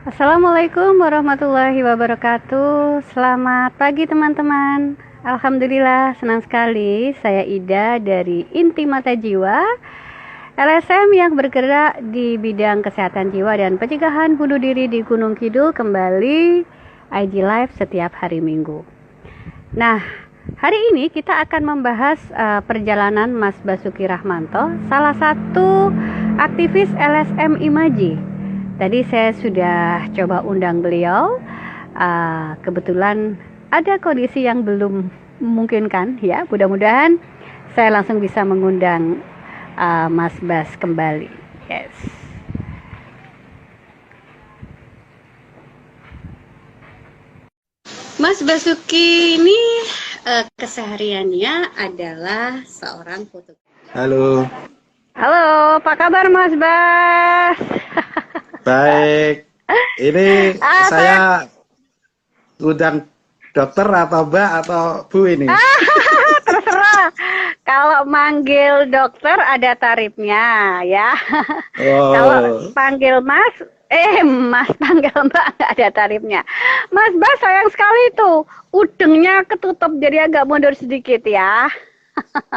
Assalamualaikum warahmatullahi wabarakatuh. Selamat pagi teman-teman. Alhamdulillah senang sekali saya Ida dari Inti Mata Jiwa LSM yang bergerak di bidang kesehatan jiwa dan pencegahan bunuh diri di Gunung Kidul kembali IG Live setiap hari Minggu. Nah, hari ini kita akan membahas perjalanan Mas Basuki Rahmanto, salah satu aktivis LSM Imaji. Tadi saya sudah coba undang beliau, kebetulan ada kondisi yang belum memungkinkan ya. Mudah-mudahan saya langsung bisa mengundang Mas Bas kembali. Yes. Mas Basuki ini kesehariannya adalah seorang fotografer. Halo, Halo, apa kabar Mas Bas? baik. Ini saya undang dokter atau Mbak atau Bu ini? Terserah. Kalau manggil dokter ada tarifnya ya. Kalau Oh, panggil Mas, Mas panggil Mbak nggak ada tarifnya. Mas Bas sayang sekali tuh, udengnya ketutup jadi agak mundur sedikit ya.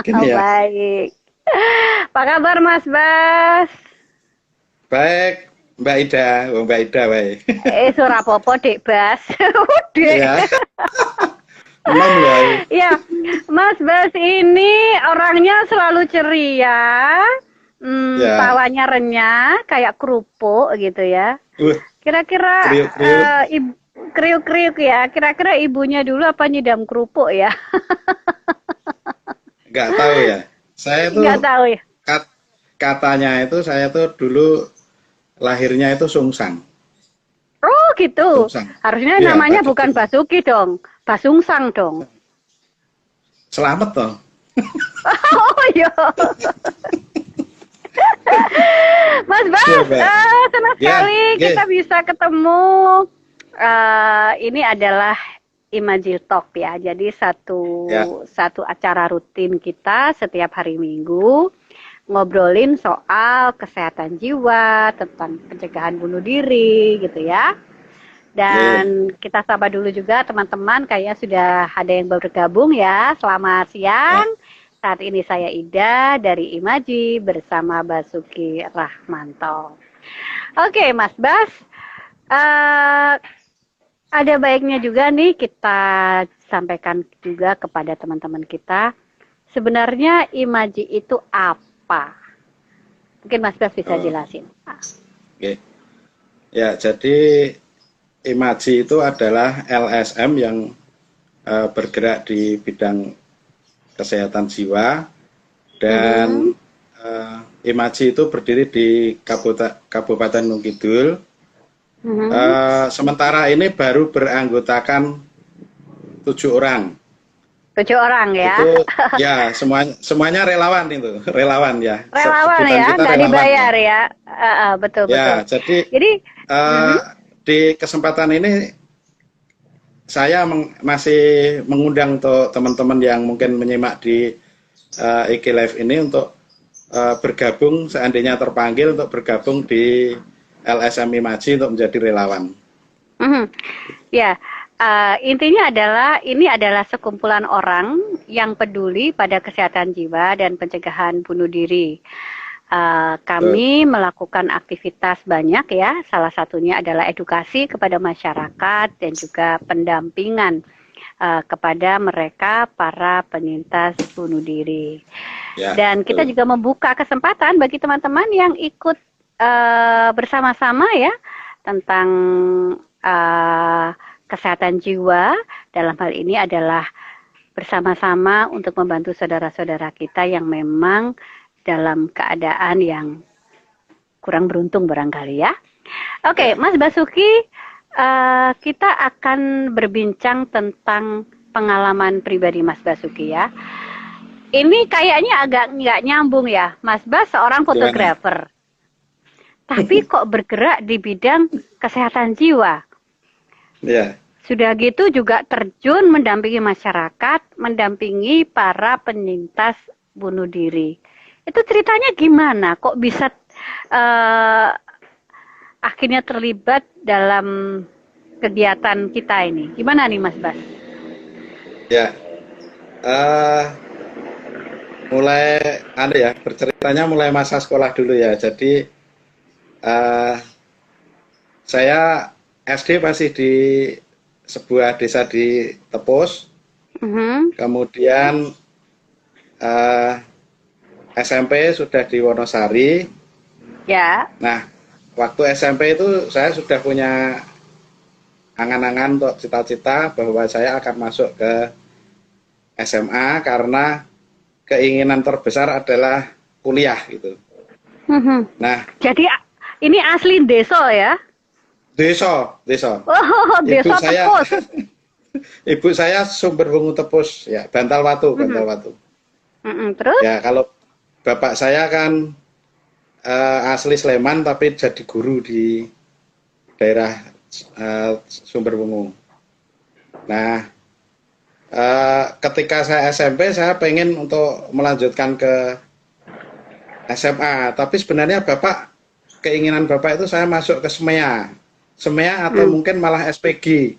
gini ya. Baik. Apa kabar Mas Bas? Baik, Mbak Ida. Oh, Mbak Ida, baik. Surah popo Dek Bas. Dek. Ya, belum loh. Ya, Mas Bas ini orangnya selalu ceria, Ya, tawanya renyah, kayak kerupuk gitu ya. uh, Kira-kira kriuk-kriuk. kriuk-kriuk ya. Kira-kira ibunya dulu apa nyidam kerupuk ya? Nggak tahu ya. Saya Nggak tuh tahu ya. katanya itu saya tuh dulu lahirnya itu sungsang. Oh gitu. Sungsang. Harusnya Iya, namanya tadi bukan Basuki dong, Basungsang dong. selamat toh. Oh iya. Mas Bas, Ya, Mbak. senang Ya, sekali oke. kita bisa ketemu. Ini adalah Imajil Talk ya. Jadi Ya, satu acara rutin kita setiap hari Minggu ngobrolin soal kesehatan jiwa, tentang pencegahan bunuh diri gitu ya. oke. Dan kita sapa dulu juga teman-teman, kayaknya sudah ada yang baru bergabung ya. Selamat Ya, siang. Saat ini saya Ida dari Imaji bersama Basuki Rahmanto. Oke, Mas Bas, eh, ada baiknya juga nih kita sampaikan juga kepada teman-teman kita. Sebenarnya Imaji itu apa? Mungkin Mas Bas bisa oh, jelasin. oke. Ya, jadi Imaji itu adalah LSM yang bergerak di bidang kesehatan jiwa dan Mhm. Imaji itu berdiri di Kabupaten Gunung Kidul. Mhm. Sementara ini baru beranggotakan 7 orang. 7 orang ya. Itu ya semuanya relawan itu, relawan ya. Relawan Sebutan ya, kita nggak relawan ya. dibayar ya. Betul betul. Ya, jadi Jadi, eh, mhm. di kesempatan ini saya masih mengundang untuk teman-teman yang mungkin menyimak di IG Live ini untuk bergabung seandainya terpanggil untuk bergabung di LSM Imaji untuk menjadi relawan. Mhm. Ya, intinya adalah ini adalah sekumpulan orang yang peduli pada kesehatan jiwa dan pencegahan bunuh diri. Betul. Kami melakukan aktivitas banyak ya, salah satunya adalah edukasi kepada masyarakat dan juga pendampingan kepada mereka para penyintas bunuh diri. Ya, Dan kita betul. juga membuka kesempatan bagi teman-teman yang ikut bersama-sama ya tentang uh, kesehatan jiwa. Dalam hal ini adalah bersama-sama untuk membantu saudara-saudara kita yang memang dalam keadaan yang kurang beruntung barangkali ya. Oke, Ya, Mas Basuki, kita akan berbincang tentang pengalaman pribadi Mas Basuki ya. Ini kayaknya agak nggak nyambung ya, Mas Bas seorang gimana? fotografer, tapi kok bergerak di bidang kesehatan jiwa. Ya, Sudah gitu juga terjun mendampingi masyarakat, mendampingi para penyintas bunuh diri. Itu ceritanya gimana? Kok bisa uh, akhirnya terlibat dalam kegiatan kita ini? Gimana nih Mas Bas? Ya, eh mulai berceritanya mulai masa sekolah dulu ya. Jadi eh saya SD masih di sebuah desa di Tepus, Mhm. kemudian eh SMP sudah di Wonosari. Ya. Nah, waktu SMP itu saya sudah punya angan-angan untuk cita-cita bahwa saya akan masuk ke SMA karena keinginan terbesar adalah kuliah gitu. Mhm. Nah, Jadi ini asli desa ya? desa. Oh, Ibu desa saya, Tepus. ibu saya Sumberwungu Tepus, ya Bantal Watu, Mhm. Bantal Watu. Terus? Ya kalau bapak saya kan asli Sleman tapi jadi guru di daerah Sumberwungu. Nah, ketika saya SMP saya pengen untuk melanjutkan ke SMA, tapi sebenarnya keinginan bapak itu saya masuk ke SMEA atau Hmm. mungkin malah SPG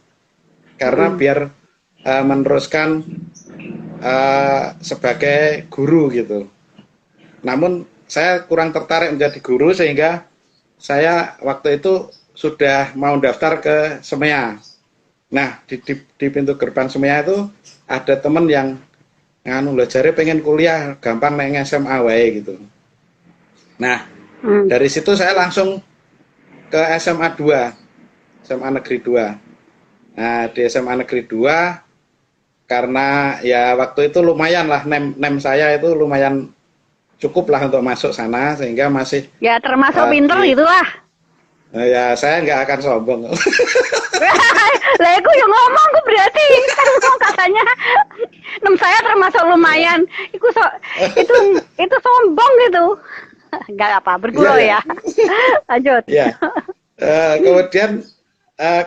karena Hmm. biar meneruskan sebagai guru gitu. Namun saya kurang tertarik menjadi guru sehingga saya waktu itu sudah mau daftar ke SMEA. Nah di pintu gerbang SMEA itu ada temen yang nganu lah jare pengen kuliah gampang neng SMA wae gitu. Nah Hmm. dari situ saya langsung ke SMA 2, SMA Negeri 2. Nah di SMA Negeri 2 karena ya waktu itu lumayan lah nem saya itu lumayan cukup lah untuk masuk sana sehingga masih Ya termasuk pinter di gitulah. ya saya nggak akan sombong. Lah aku yang ngomong aku berarti kan ngomong katanya nem saya termasuk lumayan. Itu sombong gitu. Enggak apa, Iya bergurau ya, ya. Lanjut. ya. Kemudian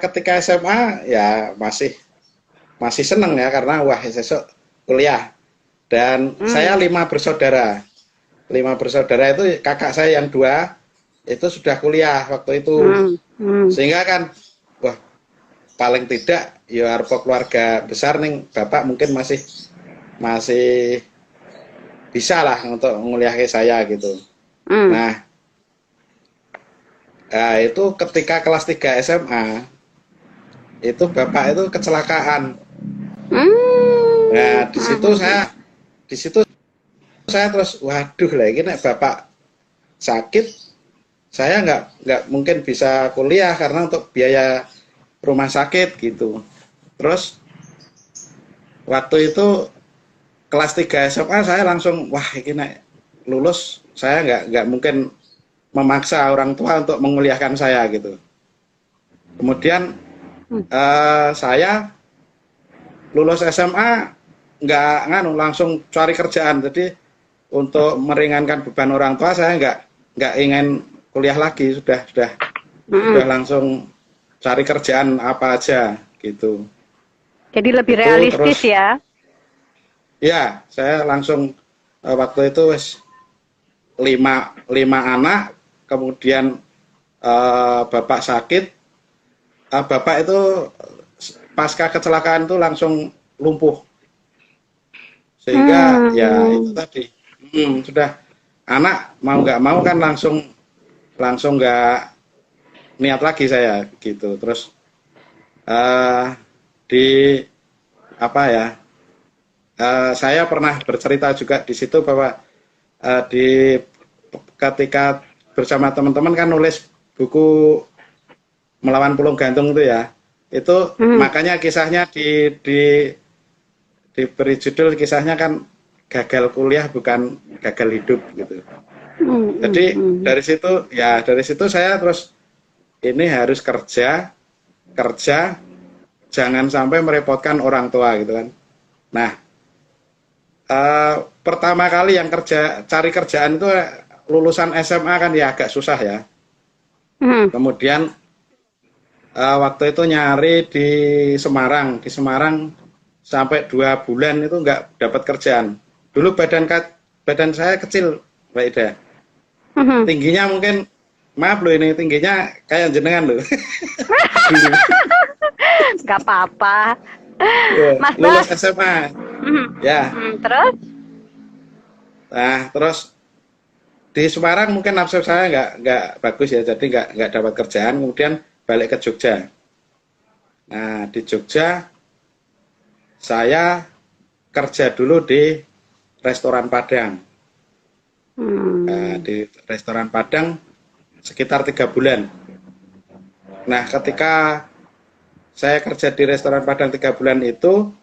ketika SMA ya masih seneng ya karena wah besok kuliah dan saya Hmm. 5 bersaudara. 5 bersaudara itu kakak saya yang 2 itu sudah kuliah waktu itu Hmm. Hmm. sehingga kan wah paling tidak ya arep keluarga besar nih bapak mungkin masih masih bisa lah untuk menguliahi saya gitu. Hmm. Nah, itu ketika kelas 3 SMA itu bapak itu kecelakaan. Nah, Hmm. di situ saya terus waduh lagi nek bapak sakit saya nggak mungkin bisa kuliah karena untuk biaya rumah sakit gitu. Terus waktu itu kelas 3 SMA saya langsung wah ini nek lulus saya nggak mungkin memaksa orang tua untuk menguliahkan saya gitu. Kemudian saya lulus SMA nggak nganu langsung cari kerjaan. Jadi untuk meringankan beban orang tua saya nggak ingin kuliah lagi sudah Hmm. langsung cari kerjaan apa aja gitu. Jadi lebih Itu realistis terus ya. ya saya langsung waktu itu wis lima anak kemudian bapak sakit. Bapak itu pasca kecelakaan itu langsung lumpuh sehingga ya itu Hmm. tadi sudah anak mau nggak mau kan langsung nggak niat lagi saya gitu. Terus di apa ya saya pernah bercerita juga di situ bahwa di ketika bersama teman-teman kan nulis buku Melawan Pulung Gantung itu ya itu Hmm. makanya kisahnya diberi judul kisahnya kan gagal kuliah bukan gagal hidup gitu. Hmm. Jadi Hmm. dari situ saya terus ini harus kerja jangan sampai merepotkan orang tua gitu kan. Nah pertama kali yang cari kerjaan itu lulusan SMA kan ya agak susah ya. Hmm. Kemudian waktu itu nyari di Semarang sampai 2 bulan itu nggak dapat kerjaan. Dulu badan saya kecil, Mbak Ida. Hmm. Tingginya mungkin maaf loh ini tingginya kayak jenengan loh. Gak apa-apa. Ya, Mas lulus Bas. SMA. Mhm. Ya. Terus? Nah, terus di Semarang mungkin nafsu saya nggak bagus ya, jadi nggak dapat kerjaan, kemudian balik ke Jogja. Nah, di Jogja saya kerja dulu di restoran Padang. Nah, Hmm. di restoran Padang sekitar 3 bulan. Nah, ketika saya kerja di restoran Padang 3 bulan itu,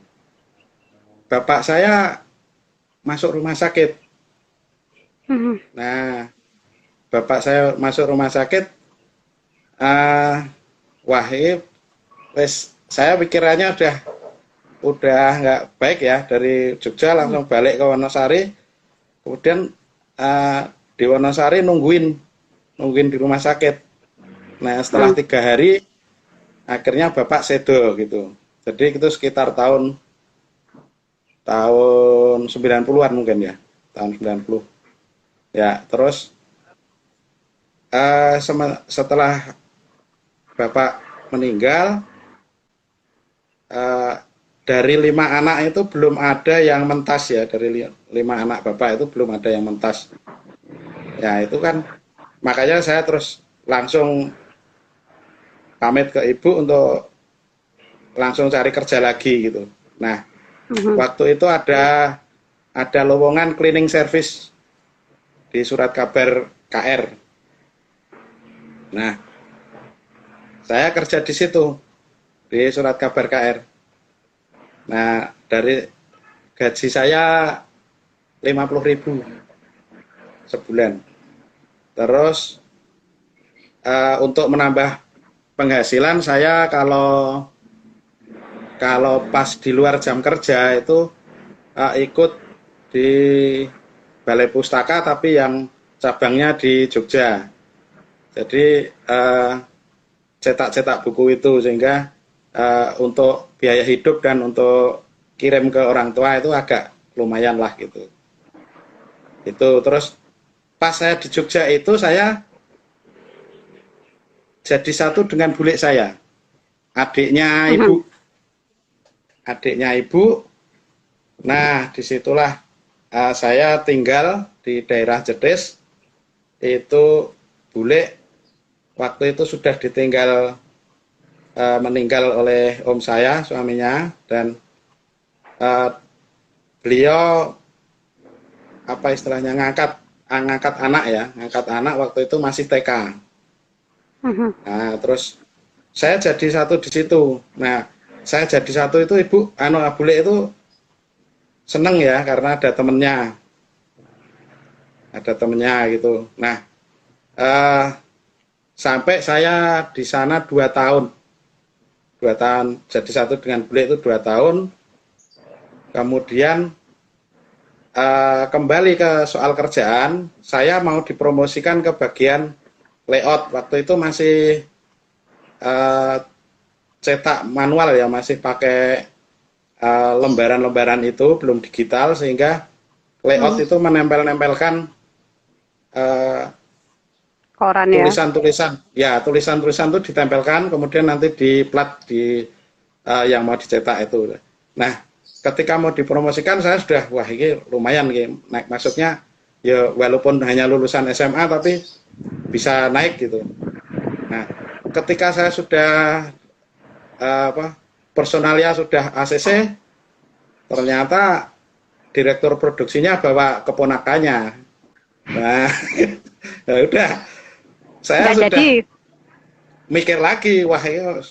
bapak saya masuk rumah sakit. Mhm. Nah, bapak saya masuk rumah sakit, wah ini saya pikirannya udah nggak baik ya, dari Jogja langsung balik ke Wonosari, kemudian di Wonosari nungguin di rumah sakit. Nah, setelah Hmm. 3 hari akhirnya bapak sedo gitu. Jadi itu sekitar tahun tahun 90-an mungkin ya, tahun 90. Ya, terus setelah bapak meninggal, eh, dari 5 anak itu belum ada yang mentas ya, dari 5 anak bapak itu belum ada yang mentas. Ya itu kan makanya saya terus langsung pamit ke ibu untuk langsung cari kerja lagi gitu. Nah, Mhm. waktu itu ada lowongan cleaning service di surat kabar KR. Nah, saya kerja di situ di surat kabar KR. Nah, dari gaji saya 50.000 sebulan. Terus untuk menambah penghasilan saya, kalau kalau pas di luar jam kerja itu ikut di Balai Pustaka tapi yang cabangnya di Jogja. Jadi cetak-cetak buku itu, sehingga untuk biaya hidup dan untuk kirim ke orang tua itu agak lumayan lah gitu. Itu terus pas saya di Jogja itu saya jadi satu dengan bule saya, adiknya Mhm. ibu, adiknya ibu. Nah, disitulah saya tinggal di daerah Jedes. Itu bule waktu itu sudah ditinggal, meninggal oleh om saya, suaminya, dan uh, beliau apa istilahnya ngangkat anak ya, ngangkat anak waktu itu masih TK. Mhm. Nah, terus saya jadi satu di situ. Nah, saya jadi satu itu ibu, bule itu seneng ya karena ada temennya gitu. Nah, eh, sampai saya di sana 2 tahun, 2 tahun jadi satu dengan bule itu 2 tahun. Kemudian kembali ke soal kerjaan, saya mau dipromosikan ke bagian layout. Waktu itu masih eh, cetak manual ya, masih pakai lembaran-lembaran itu, belum digital, sehingga layout Mhm. itu menempel-nempelkan eh, Koran ya. tulisan-tulisan. Ya, tulisan-tulisan itu ditempelkan, kemudian nanti di plat di yang mau dicetak itu. Nah, ketika mau dipromosikan saya sudah, wah ini lumayan ini naik, maksudnya ya walaupun hanya lulusan SMA tapi bisa naik gitu. Nah, ketika saya sudah personalia sudah ACC, ternyata direktur produksinya bawa keponakannya. Nah, ya udah, saya Nggak sudah jadi. mikir lagi, wah ini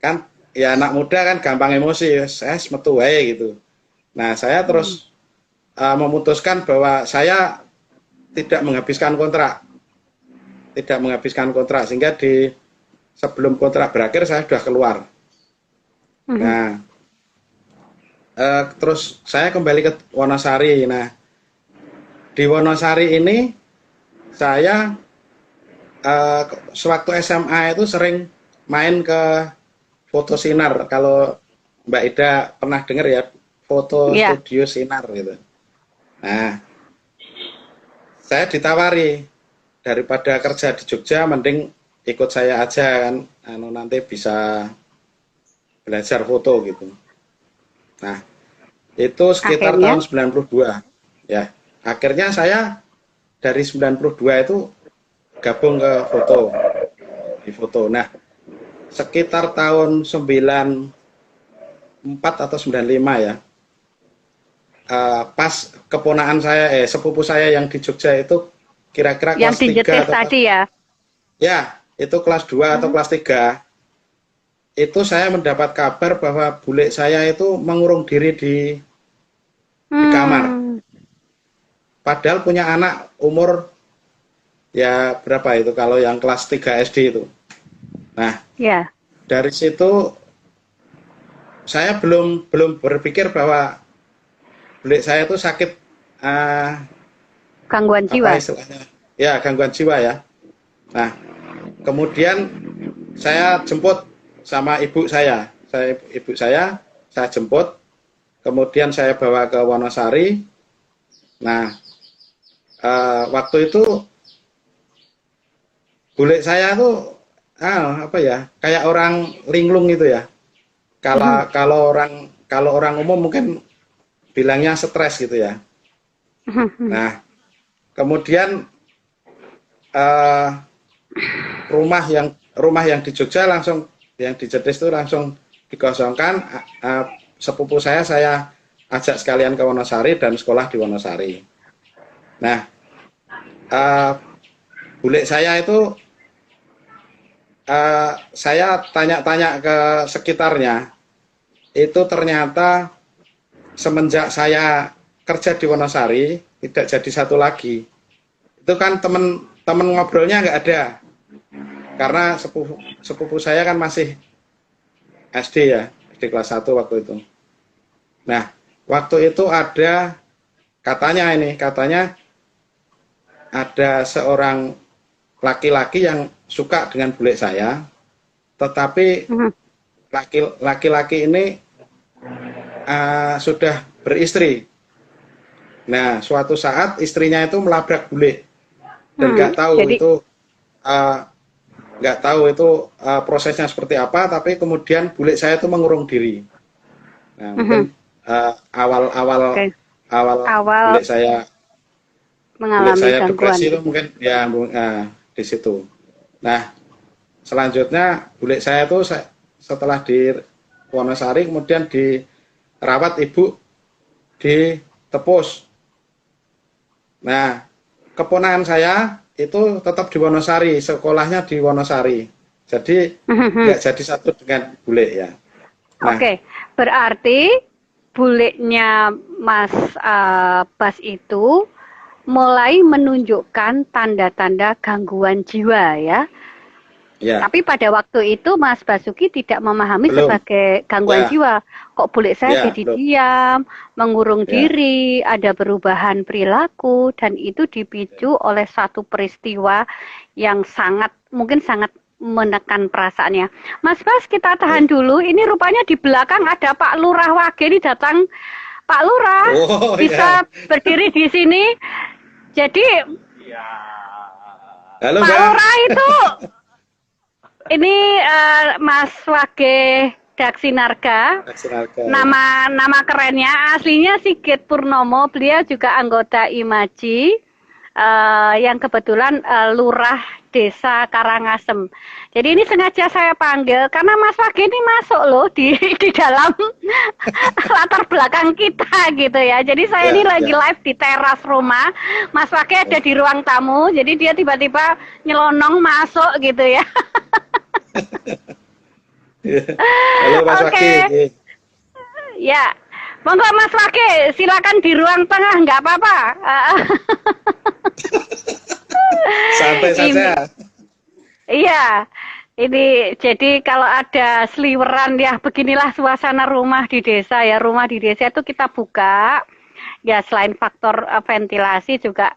kan ya anak muda kan gampang emosi, saya metu wae gitu. Nah, saya Hmm. terus memutuskan bahwa saya tidak menghabiskan kontrak, sehingga di sebelum kontrak berakhir saya sudah keluar. Mhm. Nah, terus saya kembali ke Wonosari. Nah, di Wonosari ini saya sewaktu SMA itu sering main ke foto sinar. Kalau Mbak Ida pernah dengar ya, foto Iya. studio sinar gitu. Nah, saya ditawari, daripada kerja di Jogja mending ikut saya aja kan, nanti bisa belajar foto gitu. Nah, itu sekitar Akhirnya, tahun 92 ya. Akhirnya saya dari 92 itu gabung ke foto, di foto. Nah, sekitar tahun 94 atau 95 ya. Pas keponaan saya, sepupu saya yang di Jogja itu kira-kira yang kelas 3 dijetis atau tadi ya. ya, itu kelas 2 atau kelas 3. Itu saya mendapat kabar bahwa bule saya itu mengurung diri di kamar. Hmm, Padahal punya anak umur ya berapa itu kalau yang kelas 3 SD itu. Nah, ya, dari situ saya belum berpikir bahwa bule saya itu sakit gangguan apa jiwa. istilahnya? Ya, gangguan jiwa ya. Nah, kemudian saya jemput sama ibu saya. Ibu saya jemput, kemudian saya bawa ke Wonosari. Nah, waktu itu bule saya tuh apa ya, kayak orang linglung gitu ya. Mhm, Kalau orang umum mungkin bilangnya stres gitu ya. mhm, Nah, kemudian eh, rumah yang di Jogja langsung yang di Jetis itu langsung dikosongkan. Sepupu saya ajak sekalian ke Wonosari dan sekolah di Wonosari. Nah, bule saya itu saya tanya-tanya ke sekitarnya, itu ternyata semenjak saya kerja di Wonosari tidak jadi satu lagi. Itu kan temen ngobrolnya nggak ada, karena sepupu saya kan masih SD ya, SD kelas 1 waktu itu. Nah, waktu itu katanya ada seorang laki-laki yang suka dengan bule saya, tetapi mhm. laki-laki ini sudah beristri. Nah, suatu saat istrinya itu melabrak bule dan Hmm, jadi, uh, nggak tahu itu prosesnya seperti apa, tapi kemudian bule saya itu mengurung diri. Nah, mhm, mungkin awal-awal oke. awal Awal bule saya bule mengalami saya gangguan. depresi itu mungkin ya di situ. Nah, selanjutnya bule saya itu setelah di Wonosari kemudian dirawat ibu di Tepus. Nah, keponakan saya itu tetap di Wonosari, sekolahnya di Wonosari. Jadi Mhm. nggak jadi satu dengan bule ya. Nah, Oke, berarti bulenya Mas Bas itu mulai menunjukkan tanda-tanda gangguan jiwa ya. ya Tapi pada waktu itu Mas Basuki tidak memahami belum. sebagai gangguan Ya, jiwa. Kok bule saya ya jadi belum. diam, mengurung Ya, diri, ada perubahan perilaku, dan itu dipicu oleh satu peristiwa yang mungkin sangat menekan perasaannya. Mas Bas, kita ya. tahan dulu. Ini rupanya di belakang ada Pak Lurah Wage. Ini datang Pak Lurah, Oh ya. bisa berdiri di sini. Jadi Halo Pak Mbak. Lurah itu ini Mas Wage Daksinarga. Daksinarga ya. Nama kerennya aslinya Sigit Purnomo. Beliau juga anggota IMAJI yang kebetulan lurah Desa Karangasem. Jadi ini sengaja saya panggil karena Mas Wage ini masuk loh di dalam latar belakang kita gitu ya. Jadi saya Ya, ini lagi ya. live di teras rumah. Mas Wage ada di ruang tamu. Jadi dia tiba-tiba nyelonong masuk gitu ya. Halo Mas Oke, Waki. ya. Monggo Mas Wage, silakan di ruang tengah, nggak apa-apa. Santai Ini, saja. iya. Ini jadi kalau ada seliweran ya beginilah suasana rumah di desa ya. Rumah di desa itu kita buka. Ya selain faktor ventilasi juga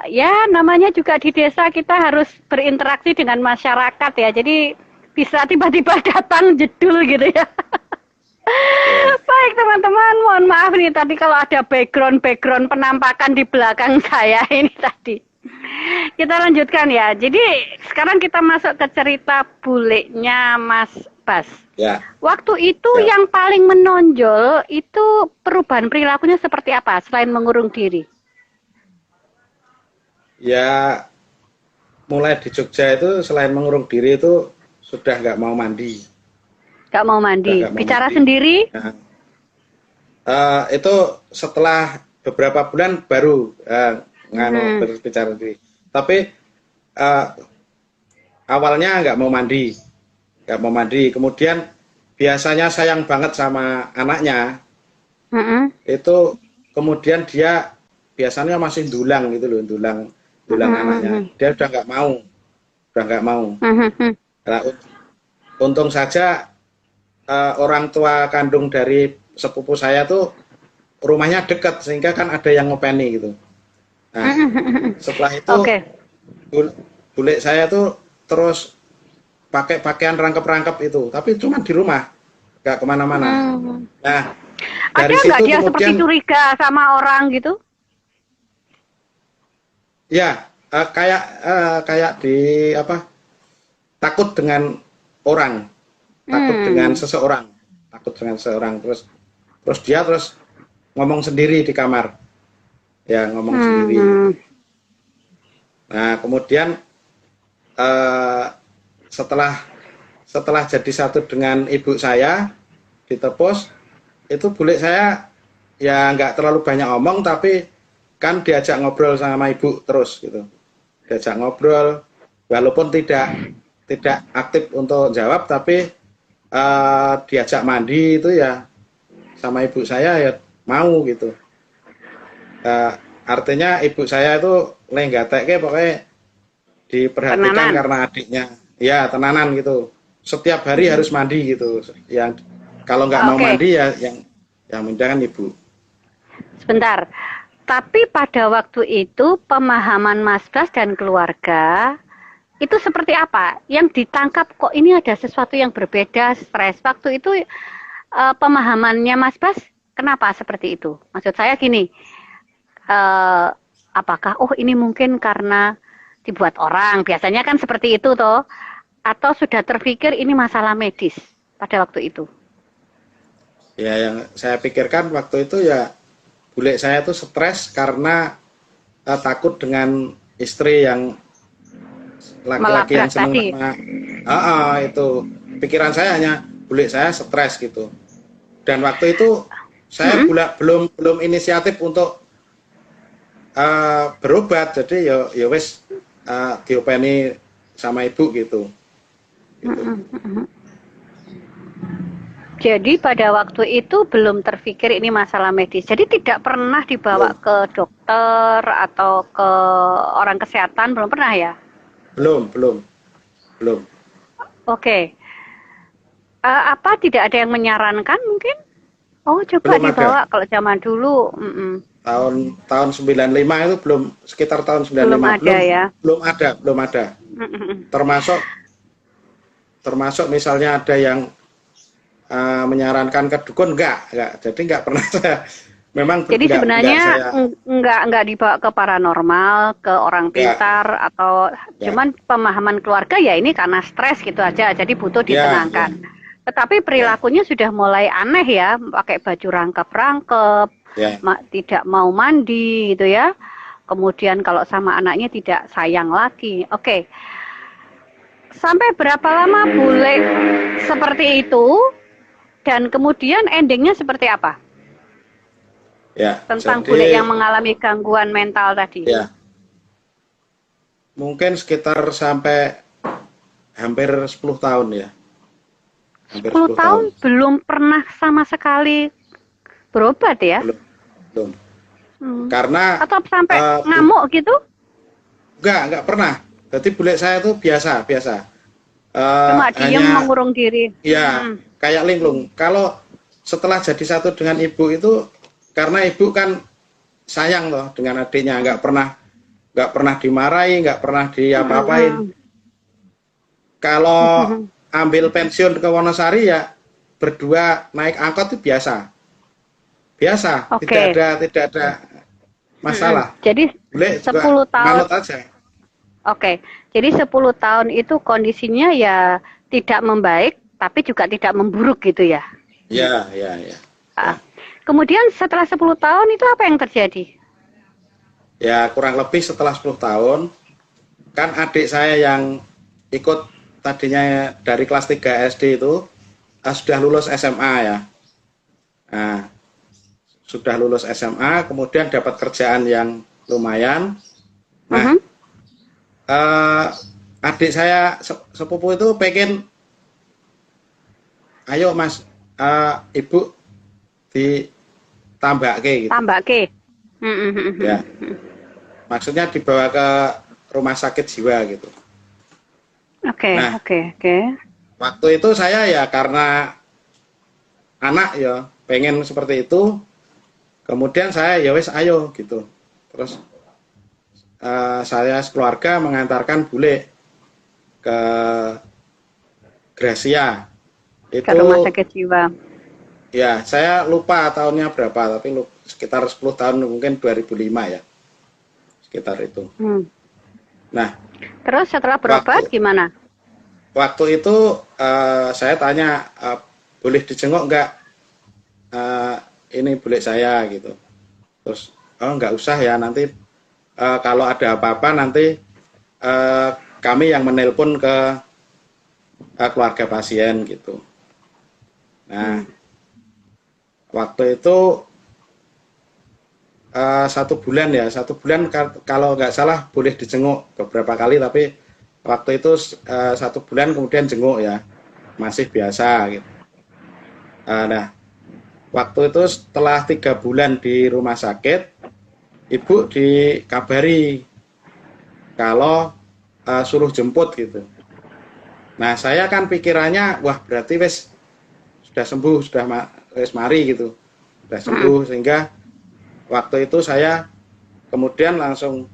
ya namanya juga di desa kita harus berinteraksi dengan masyarakat ya. Jadi bisa tiba-tiba datang jedul gitu ya. Ya. Baik teman-teman, mohon maaf nih tadi kalau ada background penampakan di belakang saya ini tadi. Kita lanjutkan ya. Jadi sekarang kita masuk ke cerita bulenya Mas Bas. Ya. Waktu itu Ya. yang paling menonjol itu perubahan perilakunya seperti apa selain mengurung diri? Ya, mulai di Jogja itu selain mengurung diri itu sudah nggak mau mandi. Gak mau mandi. Nggak mau Bicara mandi. sendiri? Nah, itu setelah beberapa bulan baru berbicara sendiri. Tapi awalnya nggak mau mandi, Kemudian biasanya sayang banget sama anaknya. Itu kemudian dia biasanya masih dulang gitu loh, dulang anaknya. Dia udah nggak mau. Nah, untung saja orang tua kandung dari sepupu saya tuh rumahnya dekat sehingga kan ada yang ngopeni gitu. Nah, setelah itu bule saya tuh terus pakai pakaian rangkep-rangkep itu, tapi cuma di rumah, nggak kemana-mana. Nah, dari ada situ nggak dia kemudian seperti curiga sama orang gitu? ya kayak di apa? Takut dengan orang, takut dengan seseorang, terus dia ngomong sendiri di kamar, ya ngomong sendiri. Nah, kemudian setelah jadi satu dengan ibu saya di Tepos, itu bule saya ya nggak terlalu banyak ngomong, tapi kan diajak ngobrol sama ibu terus gitu, diajak ngobrol, walaupun tidak aktif untuk jawab, tapi diajak mandi itu ya sama ibu saya ya mau gitu. Artinya ibu saya itu lenggatek pokoknya diperhatikan karena adiknya. Ya, tenanan gitu. Setiap hari harus mandi gitu. Yang kalau nggak mau mandi ya yang minta kan ibu. Sebentar. Tapi pada waktu itu pemahaman Mas Bas dan keluarga itu seperti apa? Yang ditangkap kok ini ada sesuatu yang berbeda, stres. Waktu itu pemahamannya Mas Bas kenapa seperti itu? Maksud saya gini, apakah ini mungkin karena dibuat orang, biasanya kan seperti itu toh, atau sudah terpikir ini masalah medis pada waktu itu? Ya, yang saya pikirkan waktu itu ya bule saya tuh stres karena takut dengan istri yang laki-laki yang senang sama itu. Pikiran saya hanya bule saya stres gitu. Dan waktu itu saya belum inisiatif untuk berobat, jadi ya wes diopeni sama ibu gitu. Jadi pada waktu itu belum terpikir ini masalah medis. Jadi tidak pernah dibawa ke dokter atau ke orang kesehatan, belum pernah ya? Belum. Oke. Apa tidak ada yang menyarankan mungkin? Coba belum dibawa ada. Kalau zaman dulu. Tahun 95 itu belum, sekitar tahun 95 belum ada. Termasuk misalnya ada yang menyarankan ke dukun, enggak. Jadi enggak pernah saya. Memang jadi sebenarnya enggak dibawa ke paranormal, ke orang pintar atau cuman pemahaman keluarga ya ini karena stres gitu aja, jadi butuh ditenangkan. Tetapi perilakunya sudah mulai aneh ya, pakai baju rangkep-rangkep, tidak mau mandi gitu ya. Kemudian kalau sama anaknya tidak sayang lagi. Oke. Sampai berapa lama bule seperti itu? Dan kemudian endingnya seperti apa? Ya, tentang bule yang mengalami gangguan mental tadi. Ya. Mungkin sekitar sampai hampir 10 tahun ya. Hampir 10 tahun belum pernah sama sekali berobat ya? Belum. Karena atau sampai ngamuk gitu? Enggak pernah. Jadi bule saya itu biasa. Cuma diam mengurung diri. Iya, kayak linglung. Kalau setelah jadi satu dengan ibu itu, karena ibu kan sayang loh dengan adiknya, nggak pernah dimarahi, nggak pernah diapa-apain. Kalau ambil pensiun ke Wonosari ya berdua naik angkot itu biasa, tidak ada masalah. Jadi bule 10 tahun. Manut aja. Oke, jadi 10 tahun itu kondisinya ya tidak membaik, tapi juga tidak memburuk gitu ya. Ya, ya, ya, Ah. ya. Kemudian setelah 10 tahun itu apa yang terjadi? Ya, kurang lebih setelah 10 tahun, kan adik saya yang ikut tadinya dari kelas 3 SD itu sudah lulus SMA ya. Nah, sudah lulus SMA, kemudian dapat kerjaan yang lumayan. Nah, Mhm. eh, adik saya sepupu itu pengen, ayo mas, ibu ditambahke gitu. Tambah ke. Mhm. Ya, maksudnya dibawa ke rumah sakit jiwa gitu. Oke, Nah, oke, oke. waktu itu saya ya karena anak ya pengen seperti itu, kemudian saya ya wes ayo gitu. Terus saya sekeluarga mengantarkan bule ke Gracia. Ke rumah Itu sakit jiwa. ya saya lupa tahunnya berapa, tapi sekitar 10 tahun, mungkin 2005 ya, sekitar itu. Hmm. Nah, Terus setelah berobat waktu gimana? waktu itu saya tanya, boleh dijenguk nggak, eh, ini bule saya gitu. Terus oh nggak usah ya, nanti kalau ada apa-apa nanti eh, kami yang menelpon ke keluarga pasien gitu. Nah, waktu itu 1 bulan ya, 1 bulan kalau nggak salah boleh dijenguk beberapa kali, tapi waktu itu 1 bulan kemudian jenguk ya, masih biasa gitu. Nah, waktu itu setelah 3 bulan di rumah sakit, ibu dikabari kalau suruh jemput gitu. Nah, saya kan pikirannya, wah berarti wes sudah sembuh, sudah wes mari gitu, sudah sembuh, sehingga waktu itu saya kemudian langsung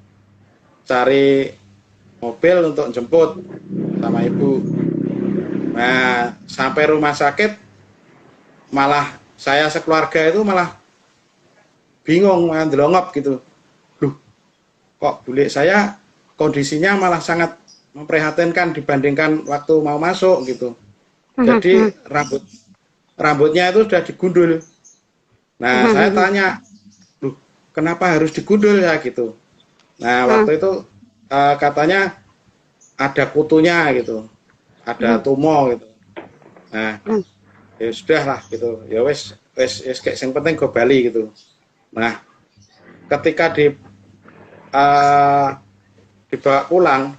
cari mobil untuk jemput sama ibu. Nah, sampai rumah sakit malah saya sekeluarga itu malah bingung, malah delongop gitu. Loh, kok bule saya kondisinya malah sangat memprihatinkan dibandingkan waktu mau masuk gitu. Jadi rambutnya itu sudah digundul. Nah, saya tanya, loh, kenapa harus digundul ya gitu. Nah, waktu itu katanya ada kutunya gitu, ada tumor gitu. Nah, ya sudah lah gitu. Ya wes wes kayak yang penting gue Bali gitu. Nah, ketika dibawa pulang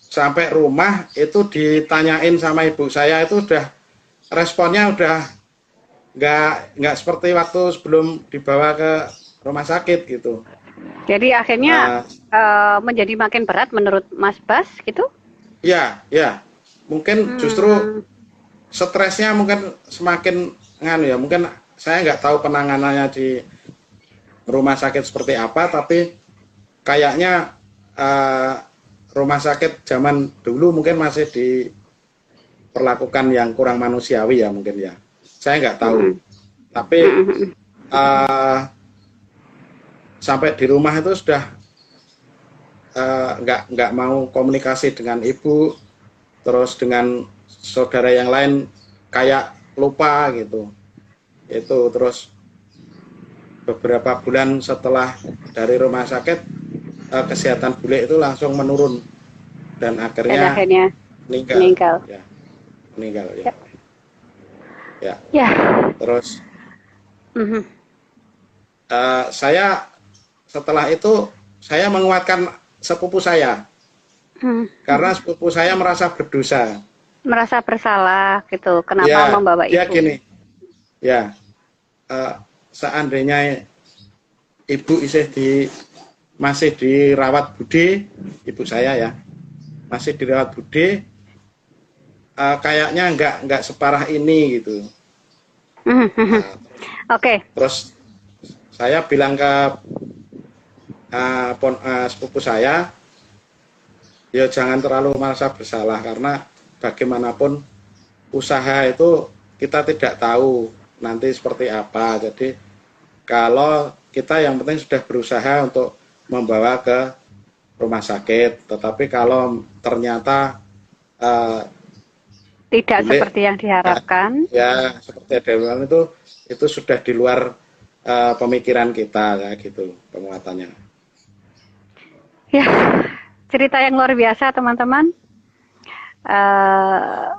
sampai rumah itu ditanyain sama ibu saya, itu udah responnya udah nggak seperti waktu sebelum dibawa ke rumah sakit gitu. Jadi akhirnya Uh, menjadi makin berat menurut Mas Bas gitu? ya, ya, mungkin justru stresnya mungkin semakin nganu ya. Mungkin saya nggak tahu penanganannya di rumah sakit seperti apa, tapi kayaknya rumah sakit zaman dulu mungkin masih diperlakukan yang kurang manusiawi ya mungkin ya. Saya nggak tahu. Tapi sampai di rumah itu sudah nggak mau komunikasi dengan ibu, terus dengan saudara yang lain kayak lupa gitu. Itu terus beberapa bulan setelah dari rumah sakit, kesehatan bule itu langsung menurun dan Dan akhirnya akhirnya meninggal. meninggal. Ya, meninggal ya. Ya. Ya. Ya. Terus Mhm. saya setelah itu saya menguatkan sepupu saya karena sepupu saya merasa berdosa. Merasa bersalah gitu. Kenapa Ya, membawa dia ibu? gini, ya, seandainya ibu masih dirawat bude, ibu saya ya, masih dirawat bude, kayaknya nggak separah ini gitu. Oke. Terus saya bilang ke sepupu saya, ya jangan terlalu merasa bersalah karena bagaimanapun usaha itu kita tidak tahu nanti seperti apa. Jadi kalau kita yang penting sudah berusaha untuk membawa ke rumah sakit. Tetapi kalau ternyata Tidak bule seperti yang diharapkan. ya seperti ada yang bilang itu sudah di luar pemikiran kita ya gitu penguatannya. Ya, cerita yang luar biasa teman-teman.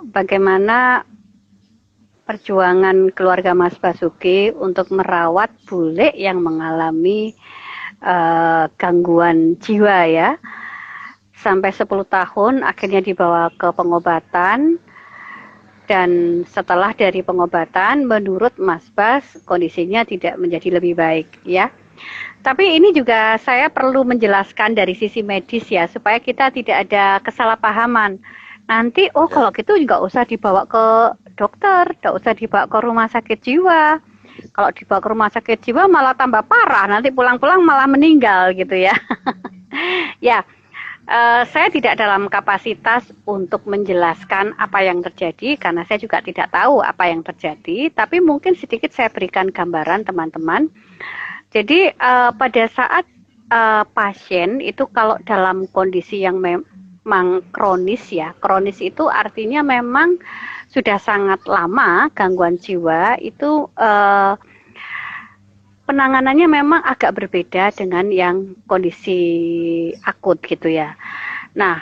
Bagaimana perjuangan keluarga Mas Basuki untuk merawat bule yang mengalami gangguan jiwa ya. Sampai 10 tahun akhirnya dibawa ke pengobatan, dan setelah dari pengobatan menurut Mas Bas kondisinya tidak menjadi lebih baik ya. Tapi ini juga saya perlu menjelaskan dari sisi medis ya, supaya kita tidak ada kesalahpahaman. Nanti kalau gitu nggak usah dibawa ke dokter, nggak usah dibawa ke rumah sakit jiwa. Kalau dibawa ke rumah sakit jiwa malah tambah parah, nanti pulang-pulang malah meninggal gitu ya. Ya, saya tidak dalam kapasitas untuk menjelaskan apa yang terjadi karena saya juga tidak tahu apa yang terjadi, tapi mungkin sedikit saya berikan gambaran teman-teman. Jadi pada saat pasien itu kalau dalam kondisi yang memang kronis ya, kronis itu artinya memang sudah sangat lama gangguan jiwa itu penanganannya memang agak berbeda dengan yang kondisi akut gitu ya. Nah,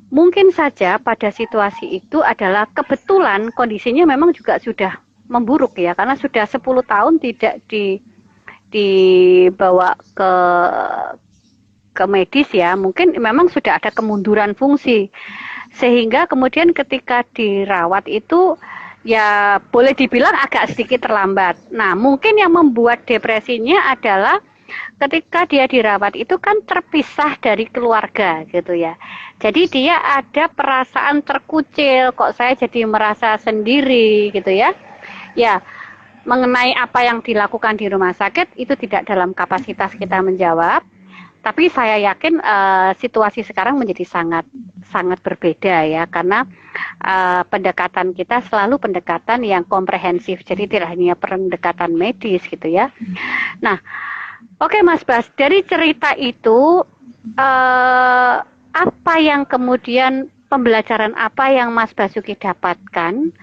mungkin saja pada situasi itu adalah kebetulan kondisinya memang juga sudah memburuk ya, karena sudah 10 tahun tidak dibawa ke medis ya, mungkin memang sudah ada kemunduran fungsi, sehingga kemudian ketika dirawat itu ya boleh dibilang agak sedikit terlambat. Nah, mungkin yang membuat depresinya adalah ketika dia dirawat itu kan terpisah dari keluarga gitu ya. Jadi dia ada perasaan terkucil, kok saya jadi merasa sendiri gitu ya. Ya, mengenai apa yang dilakukan di rumah sakit itu tidak dalam kapasitas kita menjawab. Tapi saya yakin situasi sekarang menjadi sangat berbeda ya, karena pendekatan kita selalu pendekatan yang komprehensif, jadi tidak hanya pendekatan medis gitu ya. Nah, oke Mas Bas, dari cerita itu apa yang kemudian pembelajaran apa yang Mas Basuki dapatkan,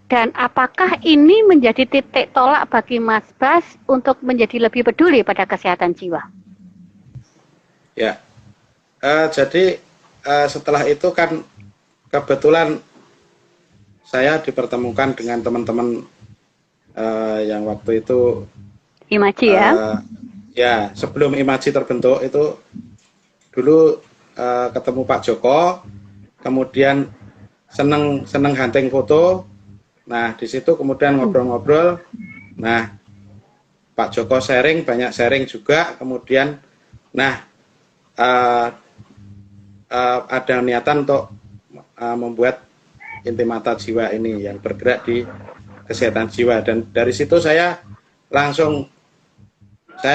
dan apakah ini menjadi titik tolak bagi Mas Bas untuk menjadi lebih peduli pada kesehatan jiwa? Ya, jadi setelah itu kan kebetulan saya dipertemukan dengan teman-teman yang waktu itu Imaji ya? Ya, sebelum Imaji terbentuk itu dulu ketemu Pak Joko, kemudian seneng hunting foto. Nah, di situ kemudian ngobrol-ngobrol. Nah, Pak Joko banyak sharing juga. Kemudian, nah, ada niatan untuk membuat Intimata Jiwa ini yang bergerak di kesehatan jiwa, dan dari situ saya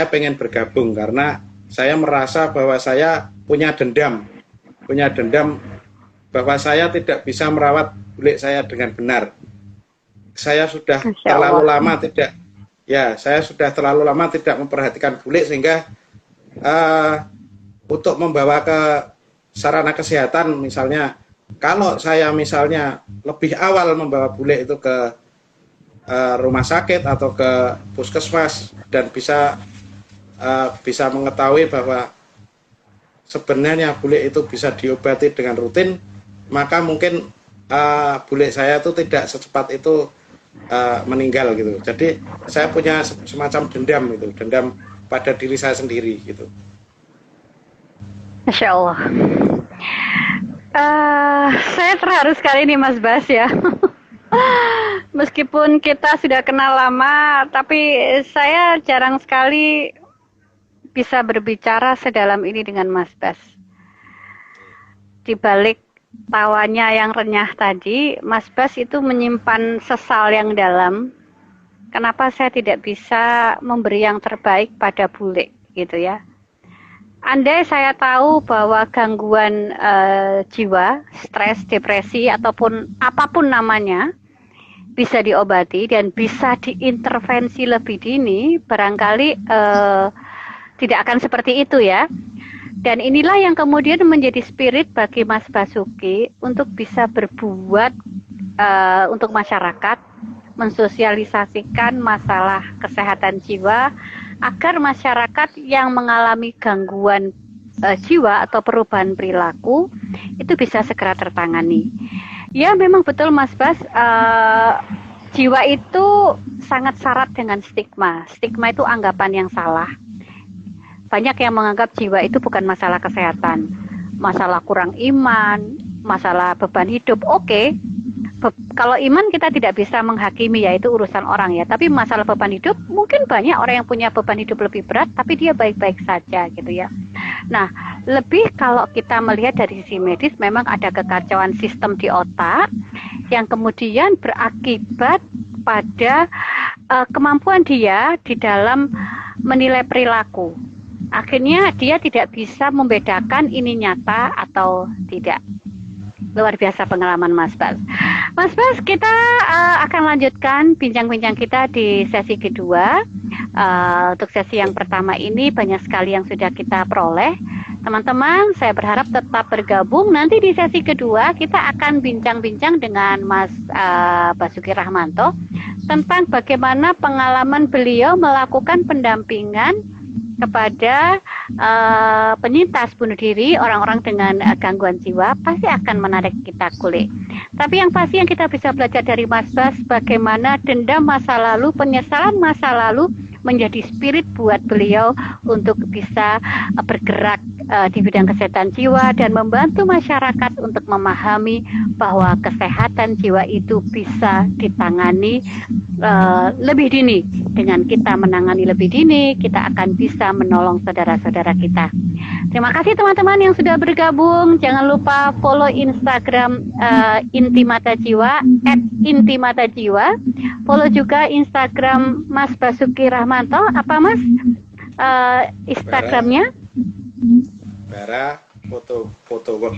pengen bergabung karena saya merasa bahwa saya punya dendam bahwa saya tidak bisa merawat bule saya dengan benar. Saya sudah terlalu lama tidak memperhatikan bule, sehingga untuk membawa ke sarana kesehatan, misalnya kalau saya misalnya lebih awal membawa bule itu ke rumah sakit atau ke puskesmas dan bisa mengetahui bahwa sebenarnya bule itu bisa diobati dengan rutin, maka mungkin bule saya itu tidak secepat itu meninggal gitu. Jadi saya punya semacam dendam pada diri saya sendiri gitu. Masya Allah. Saya terharu sekali nih Mas Bas ya. Meskipun kita sudah kenal lama, tapi saya jarang sekali bisa berbicara sedalam ini dengan Mas Bas. Di balik tawanya yang renyah tadi, Mas Bas itu menyimpan sesal yang dalam. Kenapa saya tidak bisa memberi yang terbaik pada bule gitu ya. Andai saya tahu bahwa gangguan jiwa, stres, depresi, ataupun apapun namanya, bisa diobati dan bisa diintervensi lebih dini, barangkali tidak akan seperti itu ya. Dan inilah yang kemudian menjadi spirit bagi Mas Basuki untuk bisa berbuat untuk masyarakat, mensosialisasikan masalah kesehatan jiwa agar masyarakat yang mengalami gangguan jiwa atau perubahan perilaku itu bisa segera tertangani. Ya memang betul Mas Bas, jiwa itu sangat syarat dengan stigma. Stigma itu anggapan yang salah. Banyak yang menganggap jiwa itu bukan masalah kesehatan, masalah kurang iman, masalah beban hidup. Oke. Kalau iman kita tidak bisa menghakimi, ya itu urusan orang ya. Tapi masalah beban hidup, mungkin banyak orang yang punya beban hidup lebih berat, tapi dia baik-baik saja gitu ya. Nah, lebih kalau kita melihat dari sisi medis, memang ada kekacauan sistem di otak yang kemudian berakibat pada kemampuan dia di dalam menilai perilaku. Akhirnya dia tidak bisa membedakan ini nyata atau tidak. Luar biasa pengalaman Mas Bas. Mas Bas, kita akan lanjutkan bincang-bincang kita di sesi kedua. Untuk sesi yang pertama ini banyak sekali yang sudah kita peroleh. Teman-teman, saya berharap tetap bergabung. Nanti di sesi kedua kita akan bincang-bincang dengan Mas Basuki Rahmanto tentang bagaimana pengalaman beliau melakukan pendampingan kepada penyintas bunuh diri, orang-orang dengan gangguan jiwa, pasti akan menarik kita kulik. Tapi yang pasti yang kita bisa belajar dari Mas Bas, bagaimana dendam masa lalu, penyesalan masa lalu menjadi spirit buat beliau untuk bisa bergerak di bidang kesehatan jiwa dan membantu masyarakat untuk memahami bahwa kesehatan jiwa itu bisa ditangani lebih dini. Dengan kita menangani lebih dini, kita akan bisa menolong saudara-saudara kita. Terima kasih teman-teman yang sudah bergabung. Jangan lupa follow Instagram Intimata Jiwa @intimatajiwa. Follow juga Instagram Mas Basuki Rahmanto. Apa Mas Instagramnya? Bara foto work.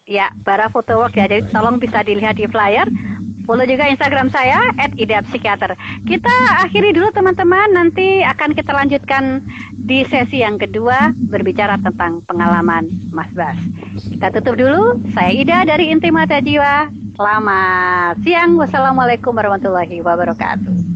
Ya, Bara Foto Work ya. Jadi tolong bisa dilihat di flyer. Follow juga Instagram saya @idapsikiater. Kita akhiri dulu teman-teman. Nanti akan kita lanjutkan di sesi yang kedua berbicara tentang pengalaman Mas Bas. Kita tutup dulu. Saya Ida dari Intimata Jiwa. Selamat siang. Wassalamualaikum warahmatullahi wabarakatuh.